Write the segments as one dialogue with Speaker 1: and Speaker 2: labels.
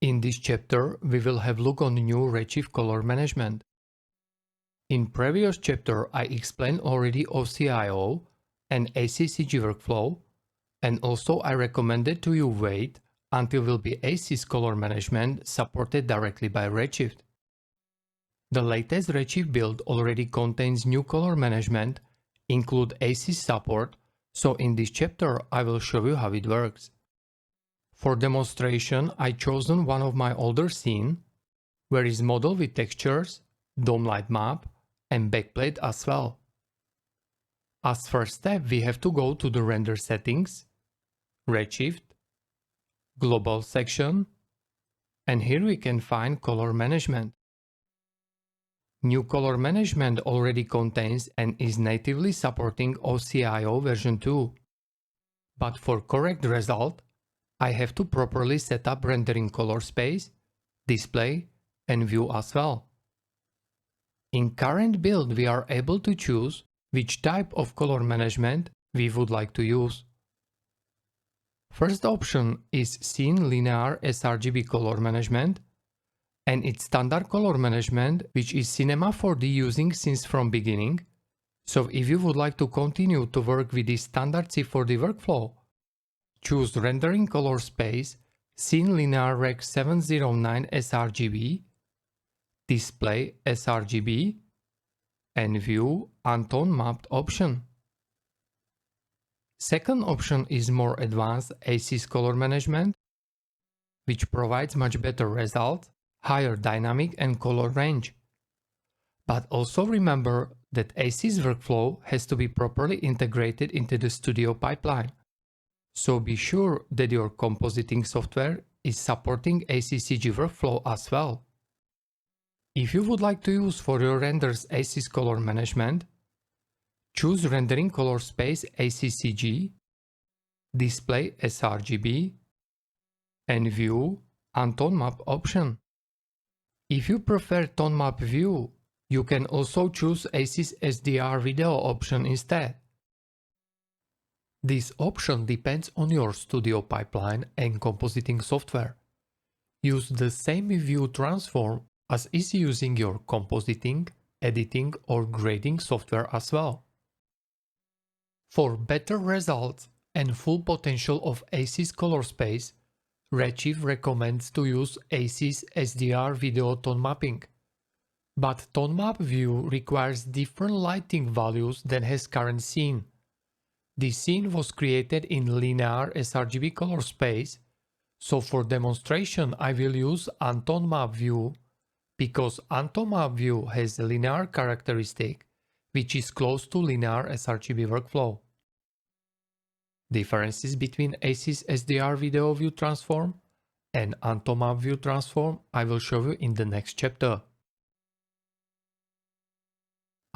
Speaker 1: In this chapter, we will have a look on new Redshift color management. In previous chapter, I explained already OCIO and ACES workflow, and also I recommended to you wait until will be ACES color management supported directly by Redshift. The latest Redshift build already contains new color management, include ACES support, so in this chapter I will show you how it works. For demonstration, I chosen one of my older scene, where is model with textures, dome light map, and backplate as well. As first step, we have to go to the render settings, Redshift, global section, and here we can find color management. New color management already contains and is natively supporting OCIO version 2. But for correct result, I have to properly set up rendering color space, display, and view as well. In current build, we are able to choose which type of color management we would like to use. First option is Scene Linear sRGB color management, and it's standard color management which is Cinema 4D using since from beginning. So if you would like to continue to work with this standard C4D workflow, choose Rendering Color Space, Scene Linear Rec 709 sRGB, Display sRGB, and View Untone Mapped option. Second option is more advanced ACES color management, which provides much better results, higher dynamic and color range. But also remember that ACES workflow has to be properly integrated into the studio pipeline. So be sure that your compositing software is supporting ACES workflow as well. If you would like to use for your renders ACES color management, choose Rendering Color Space ACCG, Display sRGB, and View Untone Map option. If you prefer Tone Map View, you can also choose ACES SDR-video option instead. This option depends on your studio pipeline and compositing software. Use the same view transform as is using your compositing, editing or grading software as well. For better results and full potential of ACES color space, Redshift recommends to use ACES SDR-video tone mapping. But tone map view requires different lighting values than has current scene. This scene was created in linear sRGB color space, so for demonstration I will use Untone Map View because Untone Map View has a linear characteristic which is close to linear sRGB workflow. Differences between ACES SDR-video view transform and Untone Map View transform I will show you in the next chapter.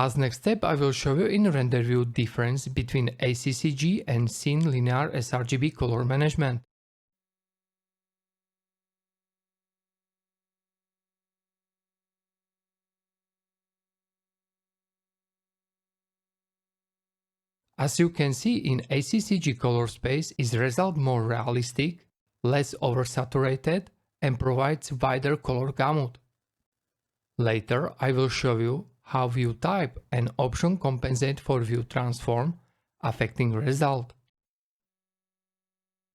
Speaker 1: As next step, I will show you in render view difference between ACCG and Scene Linear sRGB color management. As you can see, in ACCG color space is result more realistic, less oversaturated, and provides wider color gamut. Later, I will show you how view type and option compensate for view transform, affecting result.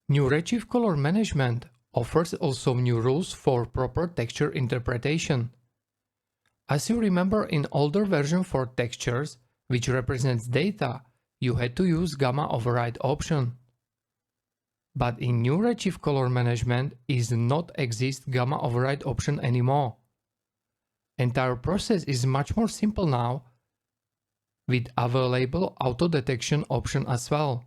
Speaker 1: New Redshift color management offers also new rules for proper texture interpretation. As you remember, in older version for textures, which represents data, you had to use gamma override option. But in new Redshift color management is not exist gamma override option anymore. Entire process is much more simple now, with available auto detection option as well.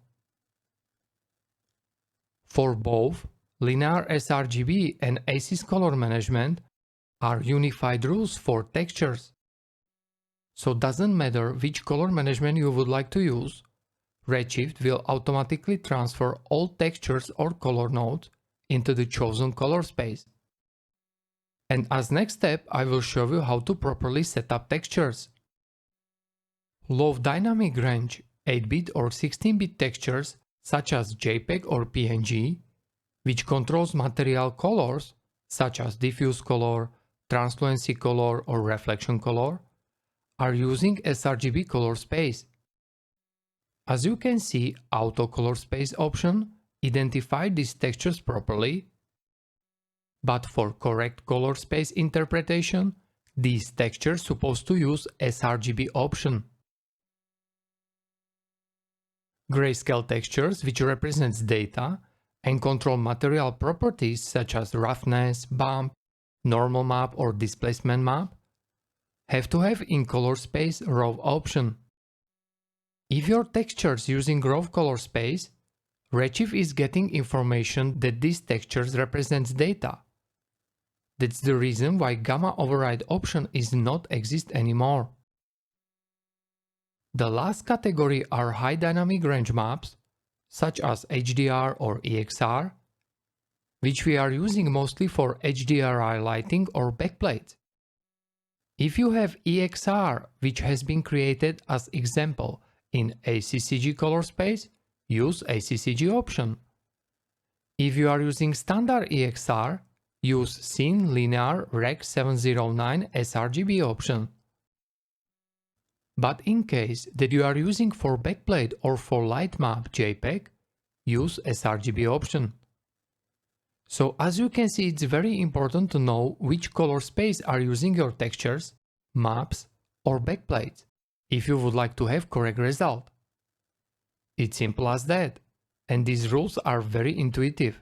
Speaker 1: For both linear sRGB and ACES color management are unified rules for textures. So doesn't matter which color management you would like to use, Redshift will automatically transfer all textures or color nodes into the chosen color space. And as next step, I will show you how to properly set up textures. Low dynamic range 8-bit or 16-bit textures such as JPEG or PNG, which controls material colors, such as diffuse color, translucency color, or reflection color, are using sRGB color space. As you can see, Auto Color Space option identified these textures properly, but for correct color space interpretation, these textures supposed to use sRGB option. Grayscale textures, which represents data and control material properties such as roughness, bump, normal map or displacement map, have to have in color space raw option. If your textures using raw color space, Redshift is getting information that these textures represents data. That's the reason why gamma override option is not exist anymore. The last category are high dynamic range maps, such as HDR or EXR, which we are using mostly for HDRI lighting or backplates. If you have EXR, which has been created as example in ACCG color space, use ACCG option. If you are using standard EXR, use Scene Linear Rec 709 sRGB option. But in case that you are using for backplate or for light map JPEG, use sRGB option. So as you can see, it's very important to know which color space are using your textures, maps or backplates if you would like to have correct result. It's simple as that, and these rules are very intuitive.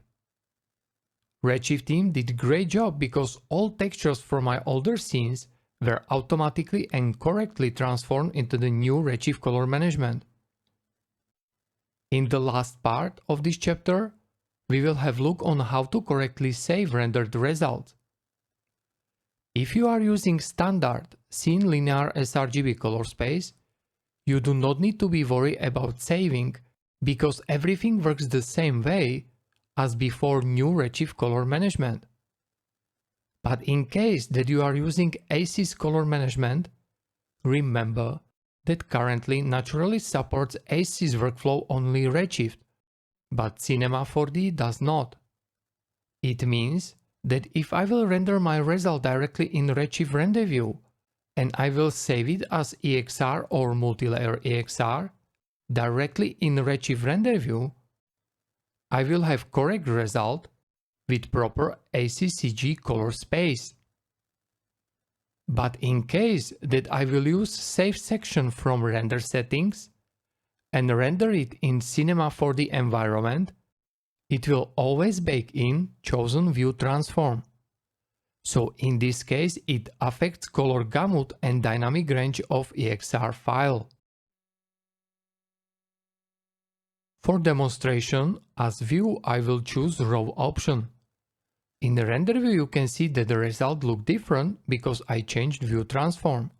Speaker 1: Redshift team did great job because all textures from my older scenes were automatically and correctly transformed into the new Redshift color management. In the last part of this chapter, we will have a look on how to correctly save rendered results. If you are using standard Scene Linear sRGB color space, you do not need to be worried about saving because everything works the same way as before new Redshift color management. But in case that you are using ACES color management, remember that currently naturally supports ACES workflow only Redshift, but Cinema 4D does not. It means that if I will render my result directly in Redshift render view and I will save it as EXR or multilayer EXR directly in Redshift render view, I will have correct result with proper ACCG color space. But in case that I will use save section from render settings and render it in Cinema 4D environment, it will always bake in chosen view transform. So in this case, it affects color gamut and dynamic range of EXR file. For demonstration, as view I will choose raw option. In the render view you can see that the result look different because I changed view transform.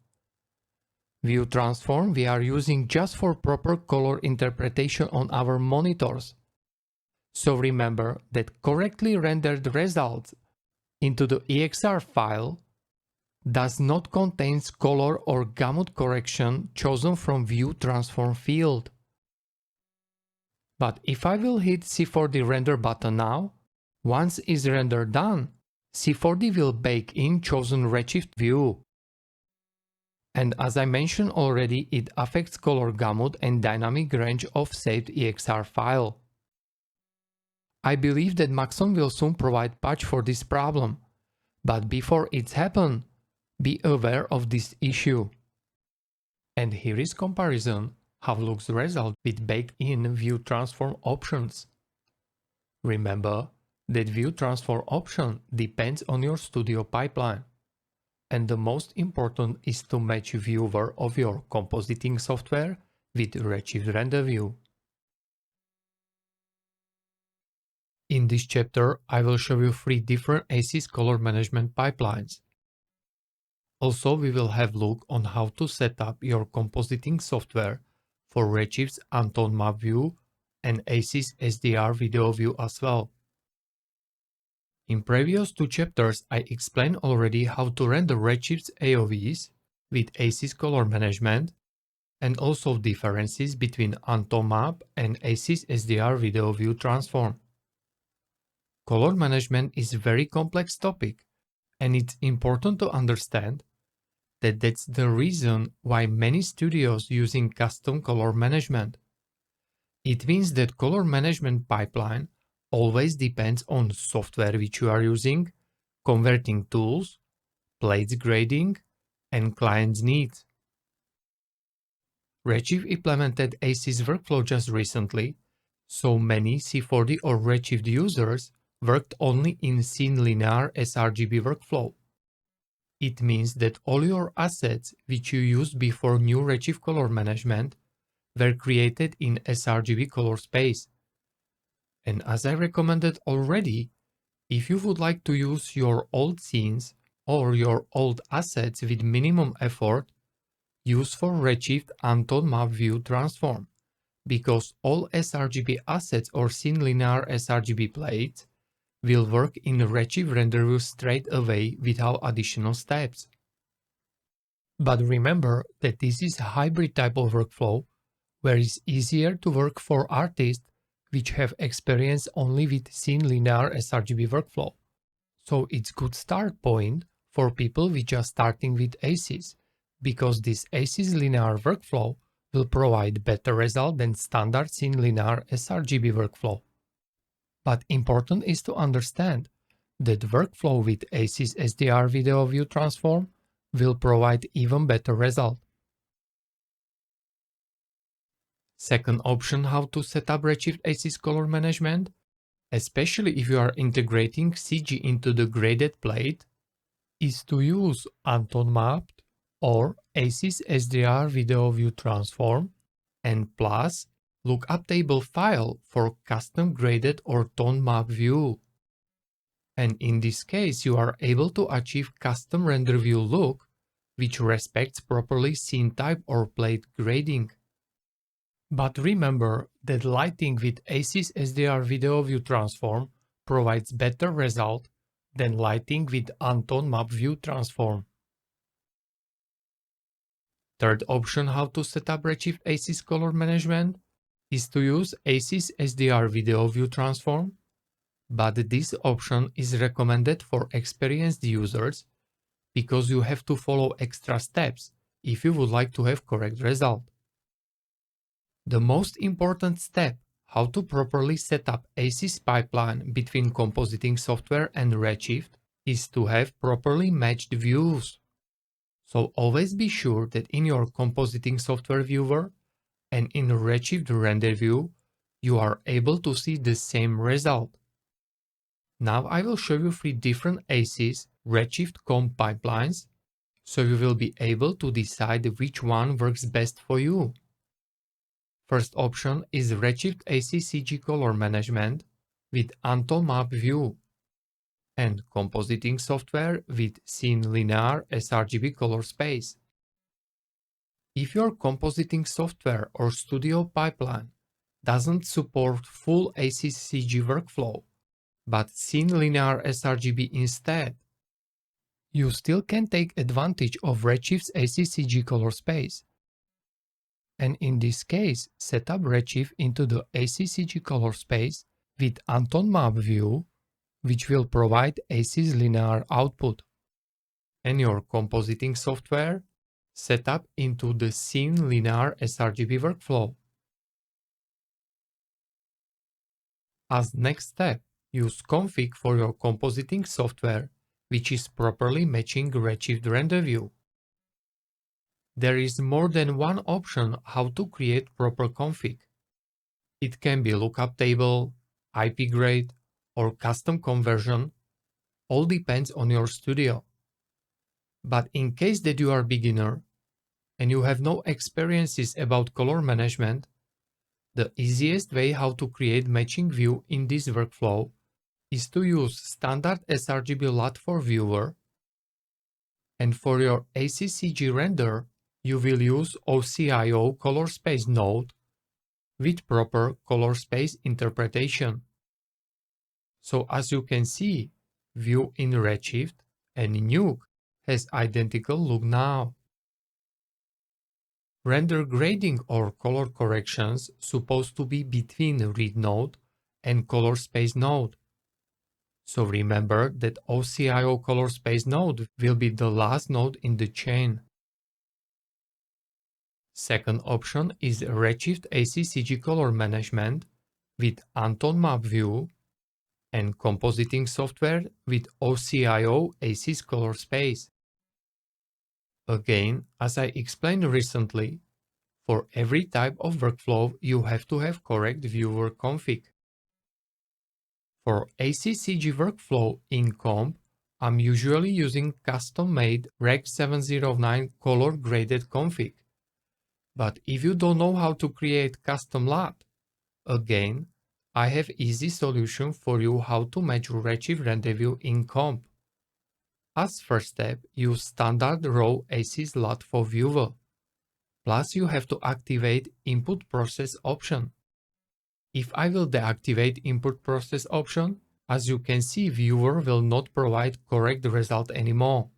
Speaker 1: View transform we are using just for proper color interpretation on our monitors. So remember that correctly rendered results into the EXR file does not contain color or gamut correction chosen from view transform field. But if I will hit C4D render button now, once is render done, C4D will bake in chosen Redshift view. And as I mentioned already, it affects color gamut and dynamic range of saved EXR file. I believe that Maxon will soon provide patch for this problem, but before it's happened, be aware of this issue. And here is comparison how looks the result with baked-in view transform options. Remember that view transform option depends on your studio pipeline, and the most important is to match viewer of your compositing software with Redshift render view. In this chapter, I will show you 3 different ACES color management pipelines. Also, we will have a look on how to set up your compositing software for Redshift's Untone Map view and ACES SDR-video view as well. In previous 2 chapters, I explained already how to render Redshift's AOVs with ACES color management and also differences between Untone Map and ACES SDR-video view transform. Color management is a very complex topic, and it's important to understand that that's the reason why many studios using custom color management. It means that color management pipeline always depends on software which you are using, converting tools, plates grading, and client's needs. Redshift implemented ACES workflow just recently, so many C4D or Redshift users worked only in scene linear sRGB workflow. It means that all your assets which you used before new Redshift color management were created in sRGB color space. And as I recommended already, if you would like to use your old scenes or your old assets with minimum effort, use for Redshift Anton Map View Transform, because all sRGB assets or scene linear sRGB plates will work in Redshift render view straight away without additional steps. But remember that this is a hybrid type of workflow, where it's easier to work for artists which have experience only with scene linear sRGB workflow. So it's good start point for people which are starting with ACES, because this ACES linear workflow will provide better result than standard scene linear sRGB workflow. But important is to understand that workflow with ACES SDR-video view transform will provide even better result. Second option, how to set up Redshift ACES color management, especially if you are integrating CG into the graded plate, is to use Anton Mapped or ACES SDR-video view transform and plus lookup table file for custom graded or tone map view. And in this case, you are able to achieve custom render view look, which respects properly scene type or plate grading. But remember that lighting with ACES SDR-video view transform provides better result than lighting with Anton map view transform. Third option, how to set up Redshift ACES color management, is to use ACES SDR-video view transform, but this option is recommended for experienced users because you have to follow extra steps if you would like to have correct result. The most important step, how to properly set up ACES pipeline between compositing software and Redshift, is to have properly matched views. So always be sure that in your compositing software viewer and in Redshift render view, you are able to see the same result. Now I will show you 3 different ACES Redshift comp pipelines, so you will be able to decide which one works best for you. First option is Redshift ACES CG color management with Anton Map View and compositing software with scene linear sRGB color space. If your compositing software or studio pipeline doesn't support full ACES CG workflow, but scene linear sRGB instead, you still can take advantage of Redshift's ACES CG color space. And in this case, set up Redshift into the ACES CG color space with Anton Map View, which will provide ACES linear output. And your compositing software set up into the scene linear sRGB workflow. As next step, use config for your compositing software, which is properly matching Redshift render view. There is more than one option how to create proper config. It can be lookup table, IP grade, or custom conversion, all depends on your studio. But in case that you are beginner and you have no experiences about color management, the easiest way how to create matching view in this workflow is to use standard sRGB LUT for viewer, and for your ACES CG render, you will use OCIO color space node with proper color space interpretation. So as you can see, view in Redshift and Nuke has identical look now. Render grading or color corrections supposed to be between read node and color space node. So remember that OCIO color space node will be the last node in the chain. Second option is Redshift ACES color management with Anton map view and compositing software with OCIO ACES color space. Again, as I explained recently, for every type of workflow you have to have correct viewer config. For ACCG workflow in comp, I'm usually using custom-made Reg 709 color-graded config. But if you don't know how to create custom LUT, again, I have easy solution for you how to match Redshift rendezvous in comp. As first step, use standard raw ACES LUT for viewer. Plus you have to activate input process option. If I will deactivate input process option, as you can see, viewer will not provide correct result anymore.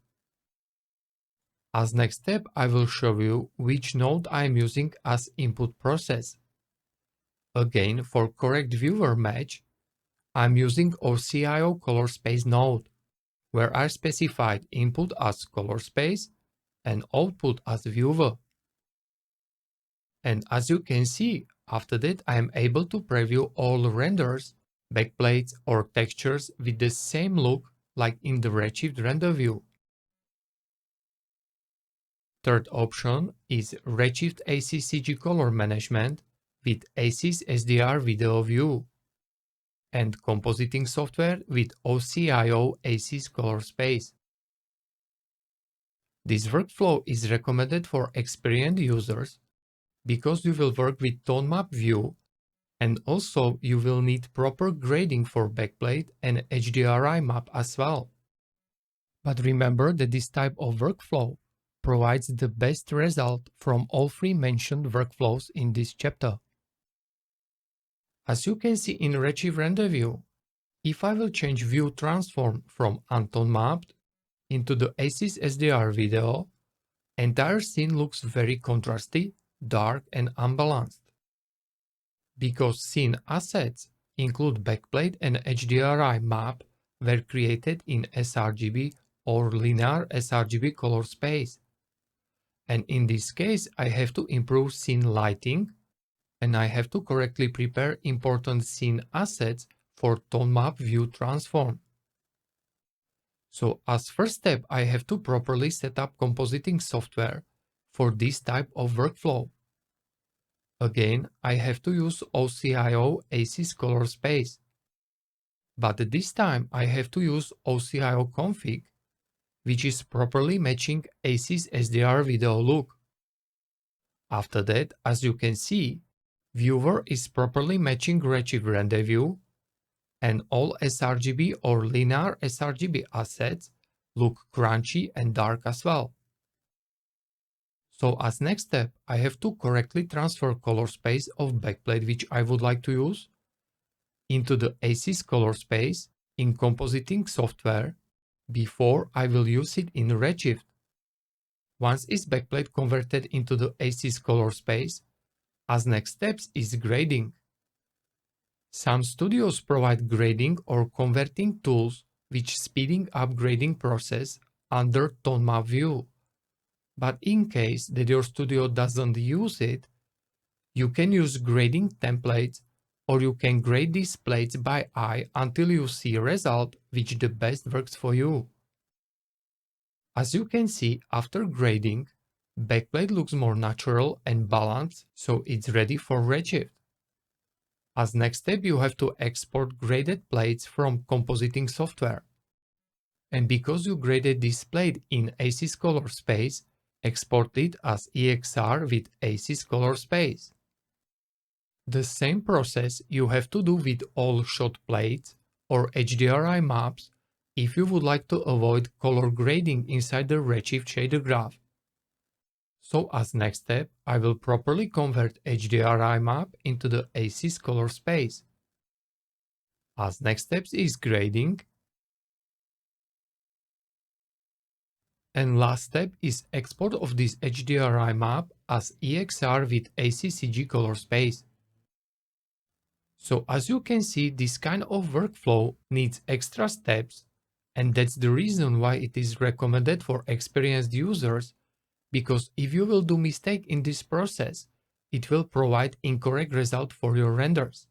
Speaker 1: As next step, I will show you which node I am using as input process. Again, for correct viewer match, I am using OCIO color space node, where I specified input as color space and output as viewer. And as you can see, after that I am able to preview all renders, backplates or textures with the same look like in the Redshift render view. Third option is Redshift ACCG color management with ACES SDR-video view and compositing software with OCIO ACES color space. This workflow is recommended for experienced users because you will work with tone map view, and also you will need proper grading for backplate and HDRI map as well. But remember that this type of workflow provides the best result from all three mentioned workflows in this chapter. As you can see in Redshift render view, if I will change view transform from Anton mapped into the ACES SDR-video, entire scene looks very contrasty, dark and unbalanced. Because scene assets include backplate and HDRI map were created in sRGB or linear sRGB color space. And in this case, I have to improve scene lighting and I have to correctly prepare important scene assets for tone map view transform. So as first step, I have to properly set up compositing software for this type of workflow. Again, I have to use OCIO ACES color space. But this time I have to use OCIO config, which is properly matching ACES SDR-video look. After that, as you can see, viewer is properly matching Redshift render view, and all sRGB or linear sRGB assets look crunchy and dark as well. So as next step, I have to correctly transfer color space of backplate which I would like to use into the ACES color space in compositing software before I will use it in Redshift. Once is backplate converted into the ACES color space, as next steps is grading. Some studios provide grading or converting tools which speeding up grading process under tone map view. But in case that your studio doesn't use it, you can use grading templates or you can grade these plates by eye until you see a result which the best works for you. As you can see, after grading, backplate looks more natural and balanced, so it's ready for Redshift. As next step, you have to export graded plates from compositing software. And because you graded this plate in ACES color space, export it as EXR with ACES color space. The same process you have to do with all shot plates or HDRI maps if you would like to avoid color grading inside the Redshift shader graph. So as next step, I will properly convert HDRI map into the ACES color space. As next steps is grading. And last step is export of this HDRI map as EXR with ACCG color space. So as you can see, this kind of workflow needs extra steps, and that's the reason why it is recommended for experienced users, because if you will do mistake in this process, it will provide incorrect result for your renders.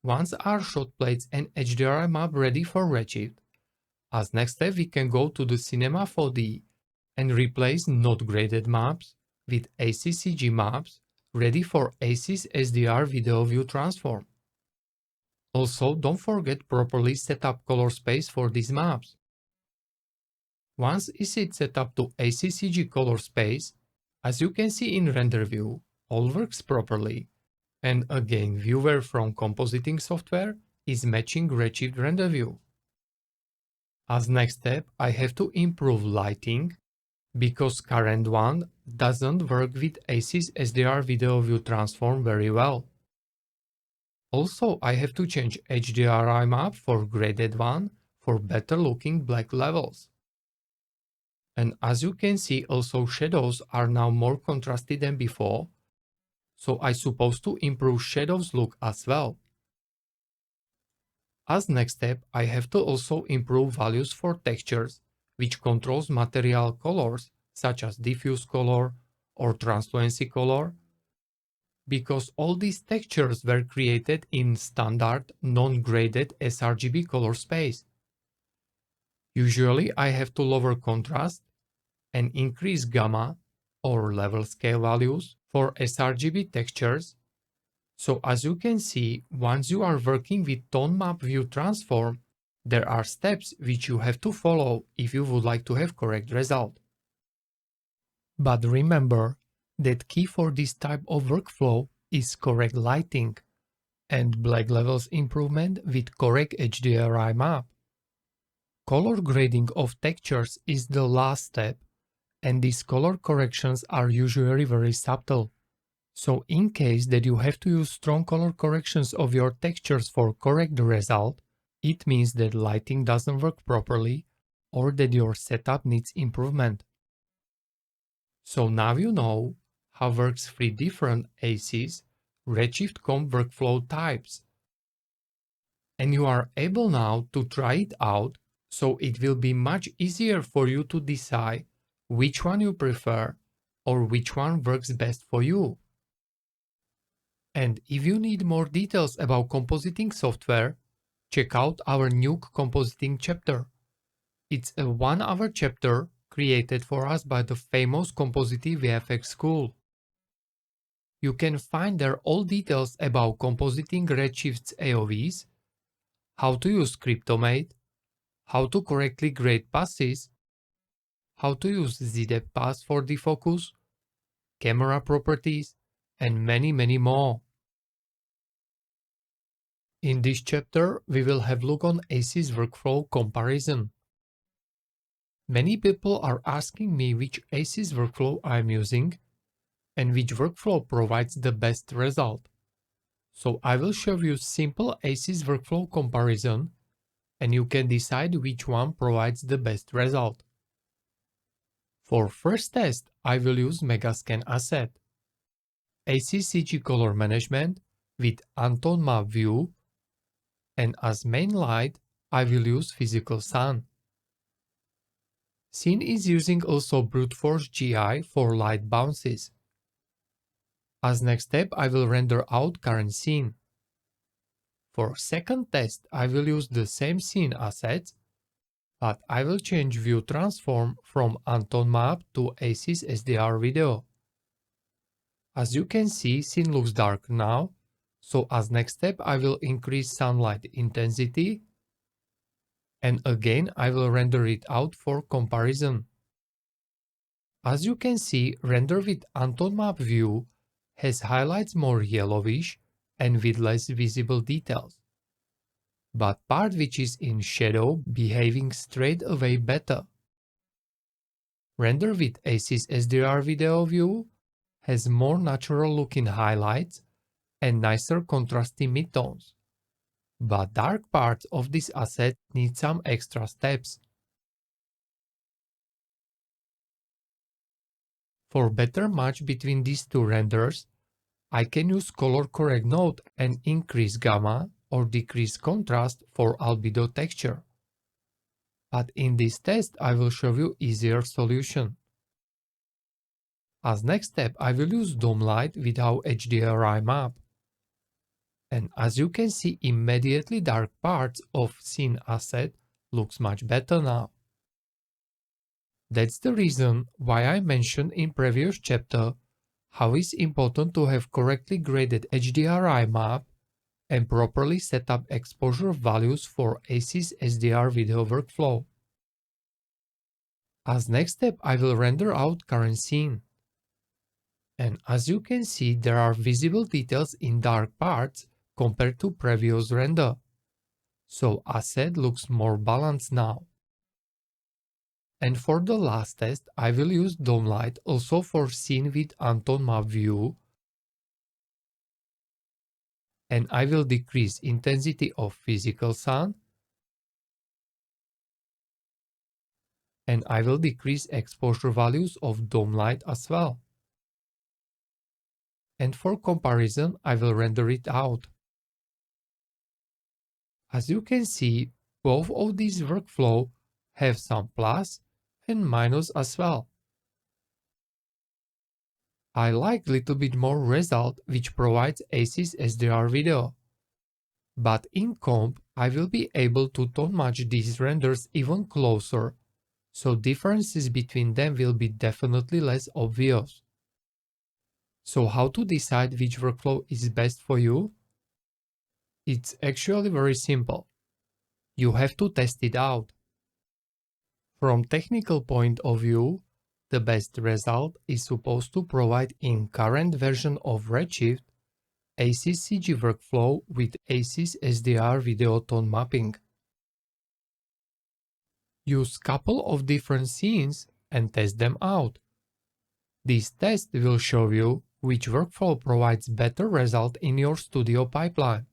Speaker 1: Once our shot plates and HDRI map ready for Redshift, as next step we can go to the Cinema 4D and replace not graded maps with ACES CG maps ready for ACES SDR-video view transform. Also, don't forget properly set up color space for these maps. Once is it set up to ACES CG color space, as you can see in render view, all works properly. And again, viewer from compositing software is matching Redshift render view. As next step, I have to improve lighting, because current one doesn't work with ACES SDR video view transform very well. Also, I have to change HDRI map for graded one for better looking black levels. And as you can see, also shadows are now more contrasted than before, so I supposed to improve shadows look as well. As next step, I have to also improve values for textures, which controls material colors such as diffuse color or translucency color, because all these textures were created in standard non-graded sRGB color space. Usually I have to lower contrast and increase gamma or level scale values for sRGB textures. So as you can see, once you are working with tone map view transform, there are steps which you have to follow if you would like to have correct result. But remember that key for this type of workflow is correct lighting and black levels improvement with correct HDRI map. Color grading of textures is the last step, and these color corrections are usually very subtle. So in case that you have to use strong color corrections of your textures for correct result, it means that lighting doesn't work properly or that your setup needs improvement. So now you know how works 3 different ACES Redshift comp workflow types. And you are able now to try it out, so it will be much easier for you to decide which one you prefer or which one works best for you. And if you need more details about compositing software, check out our Nuke compositing chapter. It's a 1-hour chapter created for us by the famous Compositing VFX school. You can find there all details about compositing Redshift's AOVs, how to use Cryptomate, how to correctly grade passes, how to use ZDEP pass for defocus, camera properties, and many more. In this chapter, we will have a look on ACES workflow comparison. Many people are asking me which ACES workflow I'm using and which workflow provides the best result. So I will show you simple ACES workflow comparison and you can decide which one provides the best result. For first test, I will use Megascan asset, ACES CG color management with Anton map view, and as main light, I will use physical sun. Scene is using also brute force GI for light bounces. As next step, I will render out current scene. For second test, I will use the same scene assets, but I will change view transform from Anton map to ACES SDR-video. As you can see, scene looks dark now, so as next step I will increase sunlight intensity, and again I will render it out for comparison. As you can see, render with Anton map view has highlights more yellowish and with less visible details, but part which is in shadow behaving straight away better. Render with ACES SDR-video view has more natural looking highlights and nicer contrasty midtones, but dark parts of this asset need some extra steps. For better match between these two renders, I can use color correct node and increase gamma or decrease contrast for albedo texture. But in this test, I will show you easier solution. As next step, I will use dome light without HDRI map. And as you can see, immediately dark parts of scene asset looks much better now. That's the reason why I mentioned in previous chapter how it's important to have correctly graded HDRI map and properly set up exposure values for ACES SDR-video workflow. As next step, I will render out current scene. And as you can see, there are visible details in dark parts compared to previous render. So asset looks more balanced now. And for the last test, I will use dome light also for scene with Anton map view. And I will decrease intensity of physical sun. And I will decrease exposure values of dome light as well. And for comparison, I will render it out. As you can see, both of these workflows have some plus and minus as well. I like little bit more result which provides ACES SDR video. But in comp, I will be able to tone match these renders even closer, so differences between them will be definitely less obvious. So how to decide which workflow is best for you? It's actually very simple. You have to test it out. From technical point of view, the best result is supposed to provide in current version of Redshift ACES CG workflow with ACES SDR video tone mapping. Use couple of different scenes and test them out. This test will show you which workflow provides better result in your studio pipeline.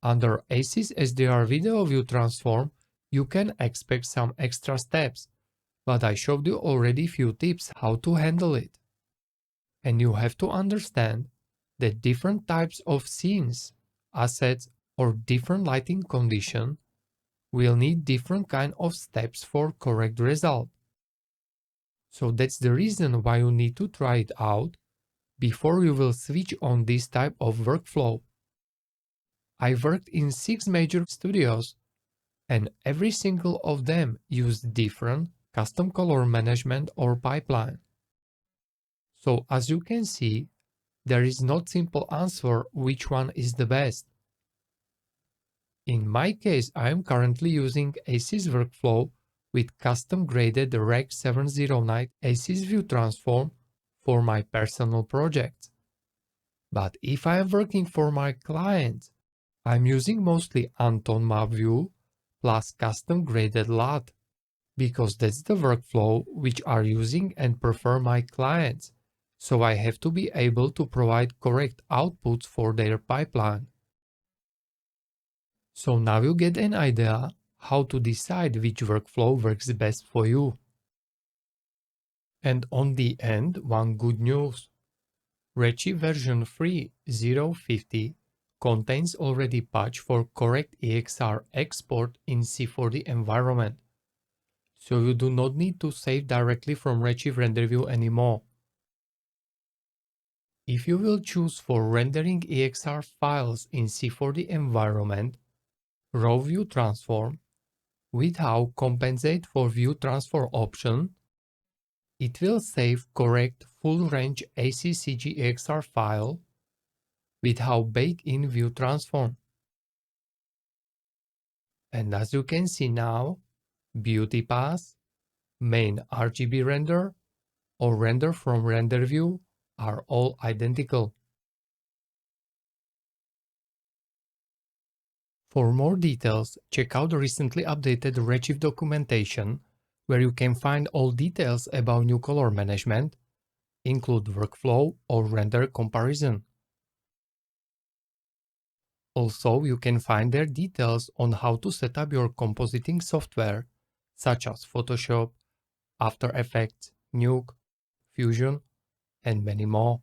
Speaker 1: Under ACES SDR video view transform, you can expect some extra steps, but I showed you already few tips how to handle it. And you have to understand that different types of scenes, assets, or different lighting condition will need different kind of steps for correct result. So that's the reason why you need to try it out before you will switch on this type of workflow. I worked in 6 major studios, and every single of them used different custom color management or pipeline. So as you can see, there is not simple answer which one is the best. In my case, I am currently using ACES workflow with custom graded Rec 709 ACES view transform for my personal projects. But if I am working for my clients, I'm using mostly Anton map view plus custom graded LUT, because that's the workflow which are using and prefer my clients, so I have to be able to provide correct outputs for their pipeline. So now you get an idea how to decide which workflow works best for you. And on the end, one good news. Redshift version 3.0.50 contains already patch for correct EXR export in C4D environment, so you do not need to save directly from Redshift render view anymore. If you will choose for rendering EXR files in C4D environment, raw view transform, with how compensate for view transfer option, it will save correct full range ACCG EXR file with how bake in view transform. And as you can see now, beauty path, main RGB render, or render from render view are all identical. For more details, check out the recently updated Redshift documentation, where you can find all details about new color management, include workflow or render comparison. Also, you can find their details on how to set up your compositing software, such as Photoshop, After Effects, Nuke, Fusion, and many more.